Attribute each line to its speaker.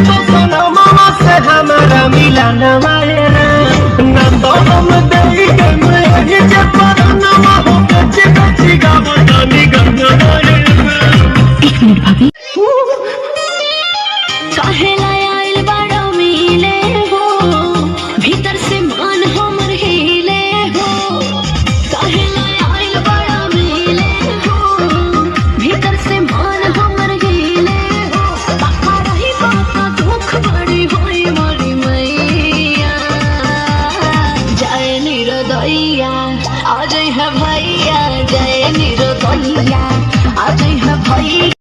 Speaker 1: तो सोनमा से हमारा मिलन वायरा ना तो हम देई के मेरी जपरनमा हो कच्ची कच्ची गावतानी गंगा वायरा।
Speaker 2: एक मिनट भाभी, काहे लायल बड़ा मिले हो, भीतर से मान हमर हिले हो। काहे लायल बड़ा मिले हो, भीतर से मान हमर हिले हो। बाका रही बाका दुख बड़ी होई मोरी मैया। जय निरोदैया आ जई है भैया, जय निरोदैया आ जई है भैया।